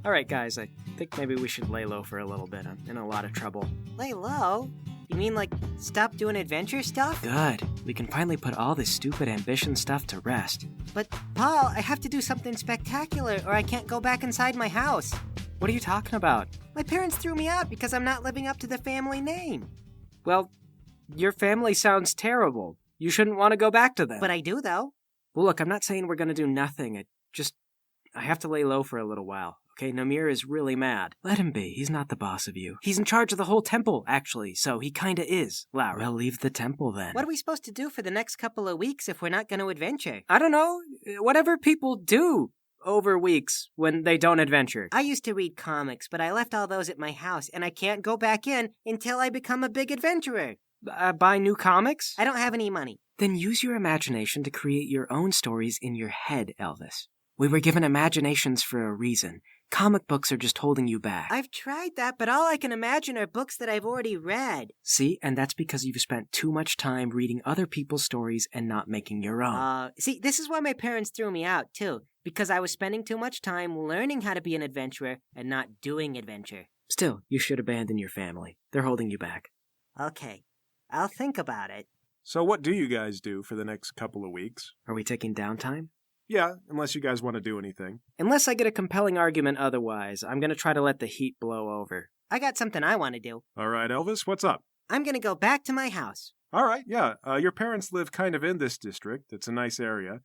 Alright guys, I think maybe we should lay low for a little bit. I'm in a lot of trouble. Lay low? You mean like stop doing adventure stuff? Good. We can finally put all this stupid ambition stuff to rest. But, Paul, I have to do something spectacular or I can't go back inside my house. What are you talking about? My parents threw me out because I'm not living up to the family name. Well, your family sounds terrible. You shouldn't want to go back to them. But I do, though. Well, look, I'm not saying we're gonna do nothing. I have to lay low for a little while. Okay, Namir is really mad. Let him be. He's not the boss of you. He's in charge of the whole temple, actually, so he kinda is. Laura, we'll leave the temple then. What are we supposed to do for the next couple of weeks if we're not going to adventure? I don't know. Whatever people do over weeks when they don't adventure. I used to read comics, but I left all those at my house, and I can't go back in until I become a big adventurer. Buy new comics? I don't have any money. Then use your imagination to create your own stories in your head, Elvis. We were given imaginations for a reason. Comic books are just holding you back. I've tried that, but all I can imagine are books that I've already read. See, and that's because you've spent too much time reading other people's stories and not making your own. See, this is why my parents threw me out, too. Because I was spending too much time learning how to be an adventurer and not doing adventure. Still, you should abandon your family. They're holding you back. Okay, I'll think about it. So what do you guys do for the next couple of weeks? Are we taking downtime? Yeah, unless you guys want to do anything. Unless I get a compelling argument otherwise, I'm gonna try to let the heat blow over. I got something I want to do. All right, Elvis, what's up? I'm going to go back to my house. All right, yeah, your parents live kind of in this district. It's a nice area.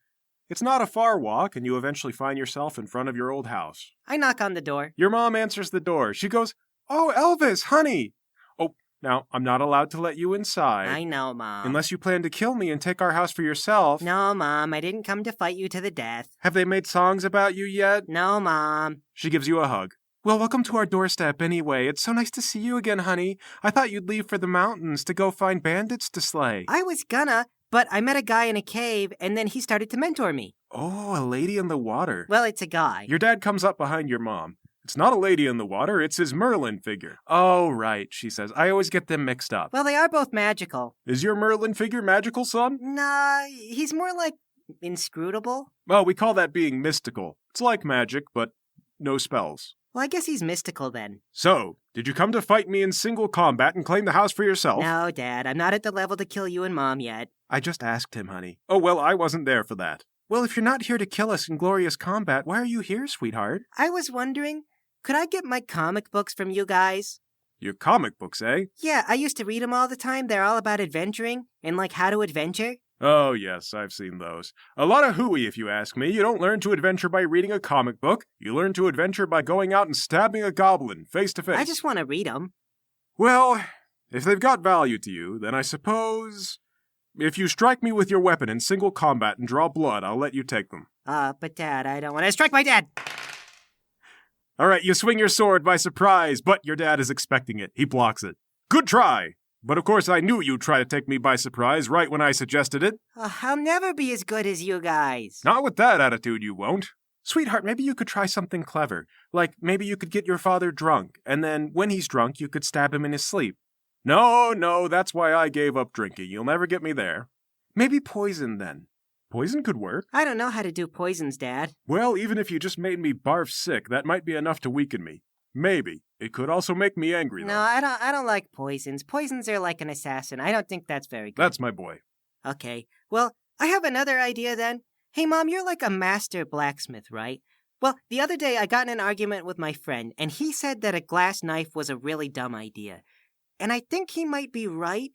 It's not a far walk, and you eventually find yourself in front of your old house. I knock on the door. Your mom answers the door. She goes, "Oh, Elvis, honey!" Oh, now, I'm not allowed to let you inside. I know, Mom. Unless you plan to kill me and take our house for yourself. No, Mom, I didn't come to fight you to the death. Have they made songs about you yet? No, Mom. She gives you a hug. Well, welcome to our doorstep anyway. It's so nice to see you again, honey. I thought you'd leave for the mountains to go find bandits to slay. I was gonna, but I met a guy in a cave, and then he started to mentor me. Oh, a lady in the water. Well, it's a guy. Your dad comes up behind your mom. It's not a lady in the water, it's his Merlin figure. Oh, right, she says. I always get them mixed up. Well, they are both magical. Is your Merlin figure magical, son? Nah, he's more like inscrutable. Well, we call that being mystical. It's like magic, but no spells. Well, I guess he's mystical then. So, did you come to fight me in single combat and claim the house for yourself? No, Dad, I'm not at the level to kill you and Mom yet. I just asked him, honey. Oh, well, I wasn't there for that. Well, if you're not here to kill us in glorious combat, why are you here, sweetheart? I was wondering, could I get my comic books from you guys? Your comic books, eh? Yeah, I used to read them all the time. They're all about adventuring and like how to adventure. Oh, yes, I've seen those. A lot of hooey, if you ask me. You don't learn to adventure by reading a comic book. You learn to adventure by going out and stabbing a goblin face to face. I just want to read them. Well, if they've got value to you, then I suppose if you strike me with your weapon in single combat and draw blood, I'll let you take them. But Dad, I don't want to strike my dad. All right, you swing your sword by surprise, but your dad is expecting it. He blocks it. Good try! But of course I knew you'd try to take me by surprise right when I suggested it. I'll never be as good as you guys. Not with that attitude, you won't. Sweetheart, maybe you could try something clever. Like, maybe you could get your father drunk, and then when he's drunk, you could stab him in his sleep. No, that's why I gave up drinking. You'll never get me there. Maybe poison, then. Poison could work. I don't know how to do poisons, Dad. Well, even if you just made me barf sick, that might be enough to weaken me. Maybe. It could also make me angry, though. No, I don't like poisons. Poisons are like an assassin. I don't think that's very good. That's my boy. Okay. Well, I have another idea then. Hey, Mom, you're like a master blacksmith, right? Well, the other day I got in an argument with my friend, and he said that a glass knife was a really dumb idea. And I think he might be right,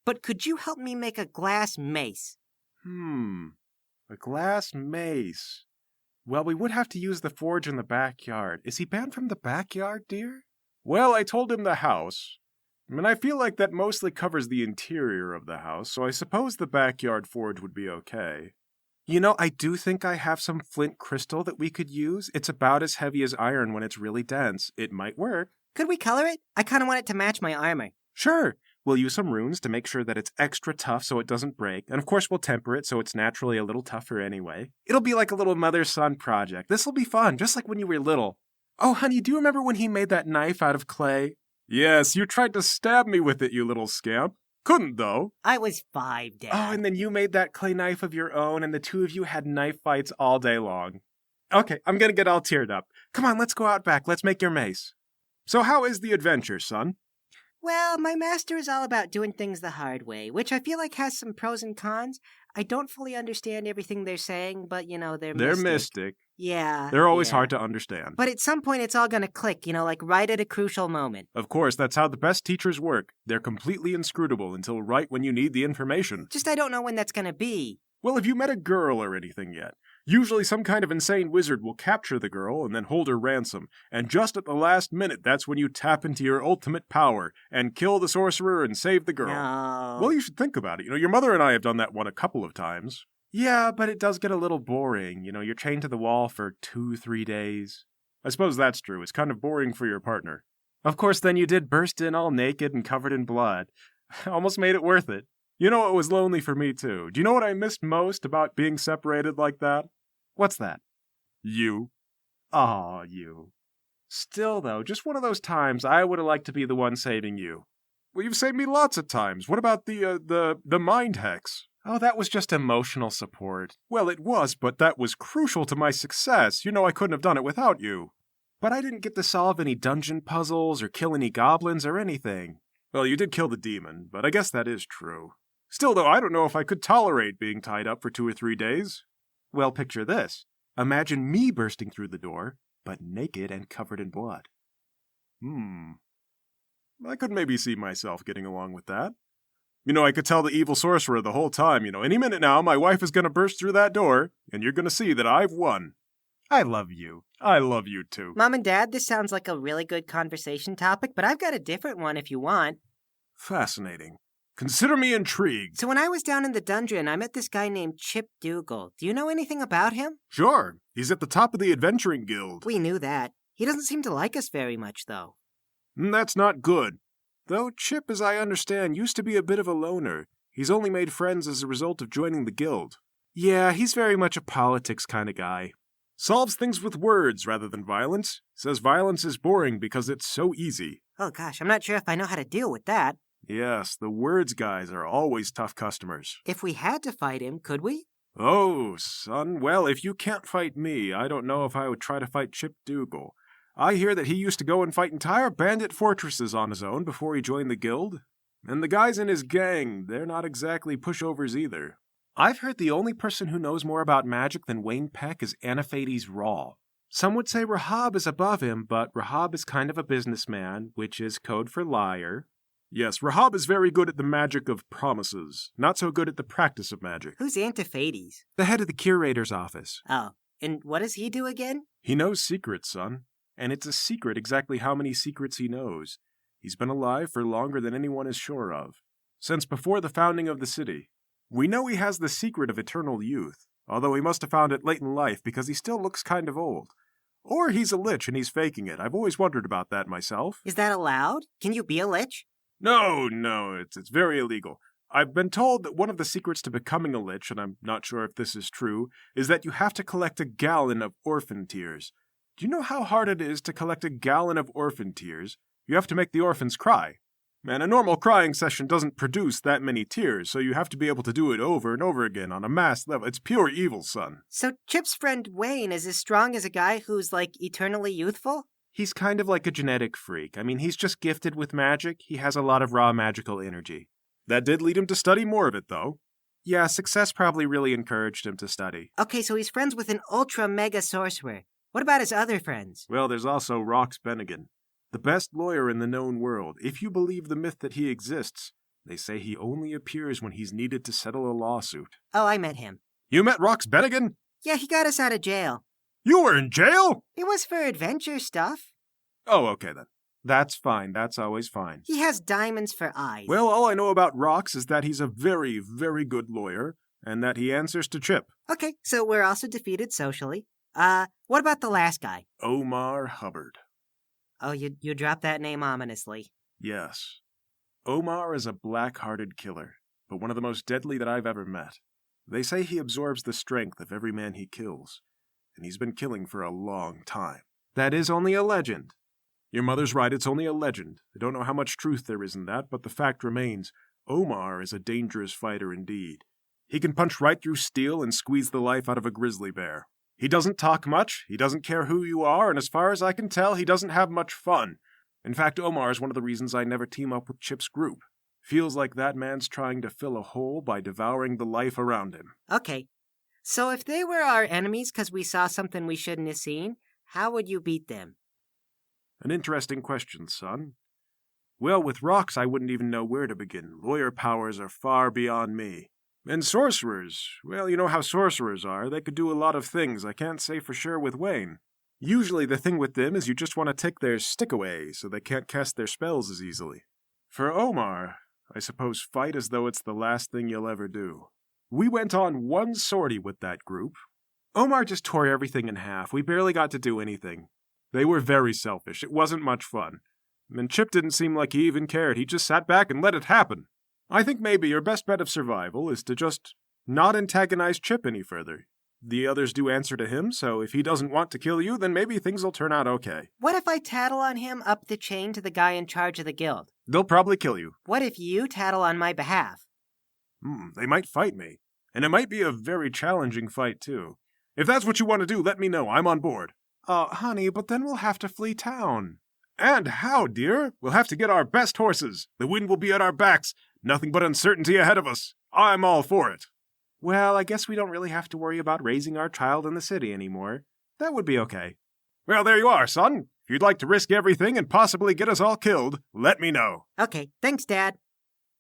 but could you help me make a glass mace? A glass mace. Well, we would have to use the forge in the backyard. Is he banned from the backyard, dear? Well, I told him the house. And I feel like that mostly covers the interior of the house, so I suppose the backyard forge would be okay. You know, I do think I have some flint crystal that we could use. It's about as heavy as iron when it's really dense. It might work. Could we color it? I kind of want it to match my armor. Sure. We'll use some runes to make sure that it's extra tough so it doesn't break. And of course we'll temper it so it's naturally a little tougher anyway. It'll be like a little mother-son project. This'll be fun, just like when you were little. Oh, honey, do you remember when he made that knife out of clay? Yes, you tried to stab me with it, you little scamp. Couldn't, though. I was 5, Dad. Oh, and then you made that clay knife of your own, and the two of you had knife fights all day long. Okay, I'm gonna get all teared up. Come on, let's go out back. Let's make your mace. So how is the adventure, son? Well, my master is all about doing things the hard way, which I feel like has some pros and cons. I don't fully understand everything they're saying, but, they're mystic. Yeah. They're always yeah. hard to understand. But at some point, it's all gonna click, like right at a crucial moment. Of course, that's how the best teachers work. They're completely inscrutable until right when you need the information. Just I don't know when that's gonna be. Well, have you met a girl or anything yet? Usually some kind of insane wizard will capture the girl and then hold her ransom, and just at the last minute, that's when you tap into your ultimate power and kill the sorcerer and save the girl. No. Well, you should think about it. Your mother and I have done that one a couple of times. Yeah, but it does get a little boring. You're chained to the wall for 2-3 days. I suppose that's true. It's kind of boring for your partner. Of course, then you did burst in all naked and covered in blood. Almost made it worth it. It was lonely for me, too. Do you know what I missed most about being separated like that? What's that? You. Aw, you. Still, though, just one of those times I would have liked to be the one saving you. Well, you've saved me lots of times. What about the mind hex? Oh, that was just emotional support. Well, it was, but that was crucial to my success. I couldn't have done it without you. But I didn't get to solve any dungeon puzzles or kill any goblins or anything. Well, you did kill the demon, but I guess that is true. Still, though, I don't know if I could tolerate being tied up for 2 or 3 days. Well, picture this. Imagine me bursting through the door, but naked and covered in blood. I could maybe see myself getting along with that. I could tell the evil sorcerer the whole time, any minute now, my wife is going to burst through that door, and you're going to see that I've won. I love you. I love you, too. Mom and Dad, this sounds like a really good conversation topic, but I've got a different one if you want. Fascinating. Consider me intrigued. So when I was down in the dungeon, I met this guy named Chip Dougal. Do you know anything about him? Sure. He's at the top of the adventuring guild. We knew that. He doesn't seem to like us very much, though. That's not good. Though Chip, as I understand, used to be a bit of a loner. He's only made friends as a result of joining the guild. Yeah, he's very much a politics kind of guy. Solves things with words rather than violence. Says violence is boring because it's so easy. Oh gosh, I'm not sure if I know how to deal with that. Yes, the words guys are always tough customers. If we had to fight him, could we? Oh, son, well, if you can't fight me, I don't know if I would try to fight Chip Dougal. I hear that he used to go and fight entire bandit fortresses on his own before he joined the guild. And the guys in his gang, they're not exactly pushovers either. I've heard the only person who knows more about magic than Wayne Peck is Anaphades Raw. Some would say Rahab is above him, but Rahab is kind of a businessman, which is code for liar. Yes, Rahab is very good at the magic of promises, not so good at the practice of magic. Who's Anaphades? The head of the curator's office. Oh, and what does he do again? He knows secrets, son. And it's a secret exactly how many secrets he knows. He's been alive for longer than anyone is sure of. Since before the founding of the city. We know he has the secret of eternal youth, although he must have found it late in life because he still looks kind of old. Or he's a lich and he's faking it. I've always wondered about that myself. Is that allowed? Can you be a lich? No, it's very illegal. I've been told that one of the secrets to becoming a lich, and I'm not sure if this is true, is that you have to collect a gallon of orphan tears. Do you know how hard it is to collect a gallon of orphan tears? You have to make the orphans cry. And a normal crying session doesn't produce that many tears, so you have to be able to do it over and over again on a mass level. It's pure evil, son. So Chip's friend Wayne is as strong as a guy who's, eternally youthful? He's kind of like a genetic freak. I mean, he's just gifted with magic. He has a lot of raw magical energy. That did lead him to study more of it, though. Yeah, success probably really encouraged him to study. Okay, so he's friends with an ultra-mega sorcerer. What about his other friends? Well, there's also Rox Bennigan, the best lawyer in the known world. If you believe the myth that he exists, they say he only appears when he's needed to settle a lawsuit. Oh, I met him. You met Rox Bennigan? Yeah, he got us out of jail. You were in jail? It was for adventure stuff. Oh, okay then. That's fine. That's always fine. He has diamonds for eyes. Well, all I know about Rox is that he's a very, very good lawyer, and that he answers to Chip. Okay, so we're also defeated socially. What about the last guy? Omar Hubbard. Oh, you dropped that name ominously. Yes. Omar is a black-hearted killer, but one of the most deadly that I've ever met. They say he absorbs the strength of every man he kills, and he's been killing for a long time. That is only a legend. Your mother's right, it's only a legend. I don't know how much truth there is in that, but the fact remains, Omar is a dangerous fighter indeed. He can punch right through steel and squeeze the life out of a grizzly bear. He doesn't talk much, he doesn't care who you are, and as far as I can tell, he doesn't have much fun. In fact, Omar is one of the reasons I never team up with Chip's group. Feels like that man's trying to fill a hole by devouring the life around him. Okay. So if they were our enemies because we saw something we shouldn't have seen, how would you beat them? An interesting question, son. Well, with rocks, I wouldn't even know where to begin. Lawyer powers are far beyond me. And sorcerers, well, you know how sorcerers are. They could do a lot of things. I can't say for sure with Wayne. Usually the thing with them is you just want to take their stick away so they can't cast their spells as easily. For Omar, I suppose fight as though it's the last thing you'll ever do. We went on one sortie with that group. Omar just tore everything in half. We barely got to do anything. They were very selfish. It wasn't much fun. And Chip didn't seem like he even cared. He just sat back and let it happen. I think maybe your best bet of survival is to just not antagonize Chip any further. The others do answer to him, so if he doesn't want to kill you, then maybe things will turn out okay. What if I tattle on him up the chain to the guy in charge of the guild? They'll probably kill you. What if you tattle on my behalf? They might fight me. And it might be a very challenging fight, too. If that's what you want to do, let me know. I'm on board. Honey, but then we'll have to flee town. And how, dear? We'll have to get our best horses. The wind will be at our backs. Nothing but uncertainty ahead of us. I'm all for it. Well, I guess we don't really have to worry about raising our child in the city anymore. That would be okay. Well, there you are, son. If you'd like to risk everything and possibly get us all killed, let me know. Okay, thanks, Dad.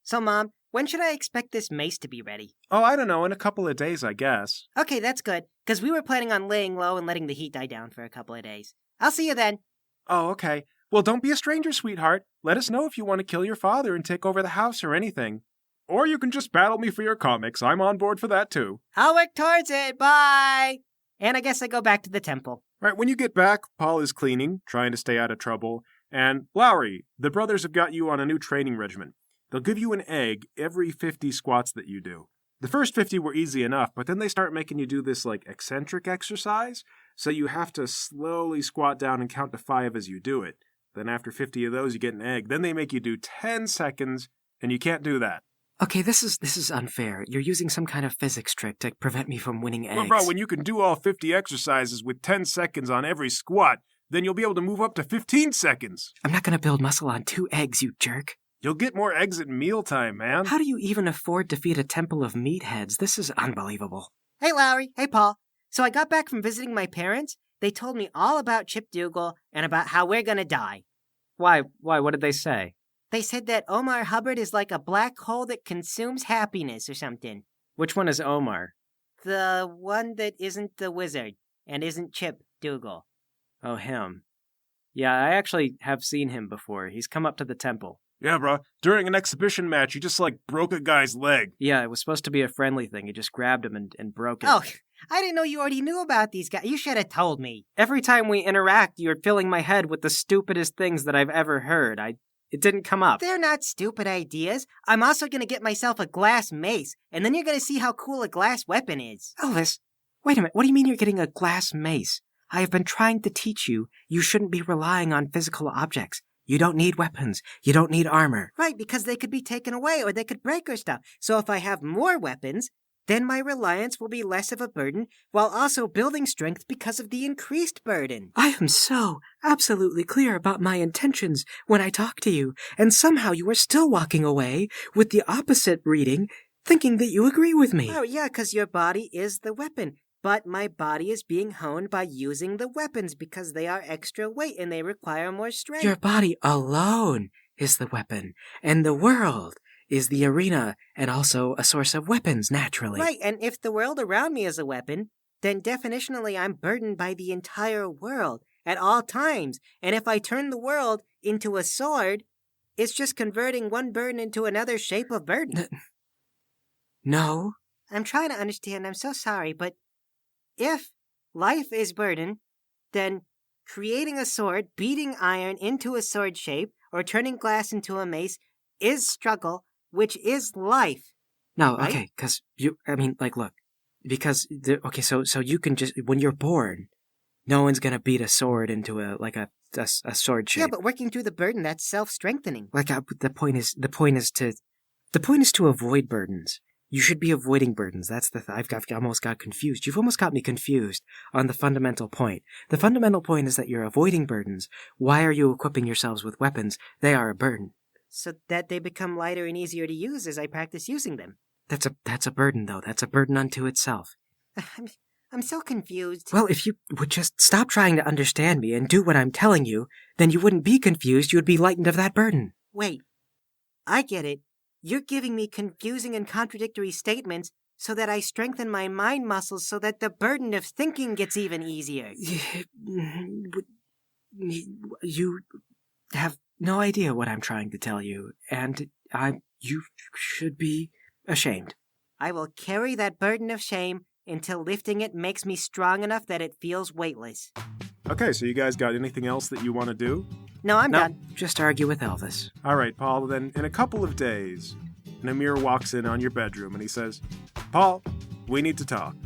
So, Mom, when should I expect this mace to be ready? Oh, I don't know, in a couple of days, I guess. Okay, that's good, because we were planning on laying low and letting the heat die down for a couple of days. I'll see you then. Oh, okay. Well, don't be a stranger, sweetheart. Let us know if you want to kill your father and take over the house or anything. Or you can just battle me for your comics. I'm on board for that, too. I'll work towards it. Bye! And I guess I go back to the temple. Right, when you get back, Paul is cleaning, trying to stay out of trouble. And, Lowry, the brothers have got you on a new training regimen. They'll give you an egg every 50 squats that you do. The first 50 were easy enough, but then they start making you do this, eccentric exercise. So you have to slowly squat down and count to 5 as you do it. Then after 50 of those, you get an egg. Then they make you do 10 seconds, and you can't do that. Okay, this is unfair. You're using some kind of physics trick to prevent me from winning eggs. Well, bro, when you can do all 50 exercises with 10 seconds on every squat, then you'll be able to move up to 15 seconds. I'm not going to build muscle on 2 eggs, you jerk. You'll get more eggs at mealtime, man. How do you even afford to feed a temple of meatheads? This is unbelievable. Hey, Lowry. Hey, Paul. So I got back from visiting my parents. They told me all about Chip Dougal and about how we're gonna die. Why, what did they say? They said that Omar Hubbard is like a black hole that consumes happiness or something. Which one is Omar? The one that isn't the wizard and isn't Chip Dougal. Oh, him. Yeah, I actually have seen him before. He's come up to the temple. Yeah, bro. During an exhibition match, you just, broke a guy's leg. Yeah, it was supposed to be a friendly thing. You just grabbed him and broke it. Oh, I didn't know you already knew about these guys. You should have told me. Every time we interact, you're filling my head with the stupidest things that I've ever heard. It didn't come up. They're not stupid ideas. I'm also going to get myself a glass mace, and then you're going to see how cool a glass weapon is. Elvis, wait a minute. What do you mean you're getting a glass mace? I have been trying to teach you shouldn't be relying on physical objects. You don't need weapons. You don't need armor. Right, because they could be taken away or they could break or stuff. So if I have more weapons, then my reliance will be less of a burden while also building strength because of the increased burden. I am so absolutely clear about my intentions when I talk to you, and somehow you are still walking away with the opposite reading, thinking that you agree with me. Oh, yeah, because your body is the weapon. But my body is being honed by using the weapons because they are extra weight and they require more strength. Your body alone is the weapon, and the world is the arena and also a source of weapons, naturally. Right, and if the world around me is a weapon, then definitionally I'm burdened by the entire world at all times. And if I turn the world into a sword, it's just converting one burden into another shape of burden. No. I'm trying to understand. I'm so sorry, but if life is burden, then creating a sword, beating iron into a sword shape, or turning glass into a mace is struggle, which is life. No, right? Okay, look, because, so you can just, when you're born, no one's gonna beat a sword into a sword shape. Yeah, but working through the burden, that's self-strengthening. The point is to avoid burdens. You should be avoiding burdens. That's the I've almost got confused. You've almost got me confused on the fundamental point. The fundamental point is that you're avoiding burdens. Why are you equipping yourselves with weapons? They are a burden. So that they become lighter and easier to use as I practice using them. That's a burden, though. That's a burden unto itself. I'm so confused. Well, if you would just stop trying to understand me and do what I'm telling you, then you wouldn't be confused. You would be lightened of that burden. Wait. I get it. You're giving me confusing and contradictory statements so that I strengthen my mind muscles so that the burden of thinking gets even easier. You have no idea what I'm trying to tell you, and you should be ashamed. I will carry that burden of shame until lifting it makes me strong enough that it feels weightless. Okay, so you guys got anything else that you want to do? No, I'm done. Just argue with Elvis. All right, Paul, then in a couple of days, Namir walks in on your bedroom and he says, Paul, we need to talk.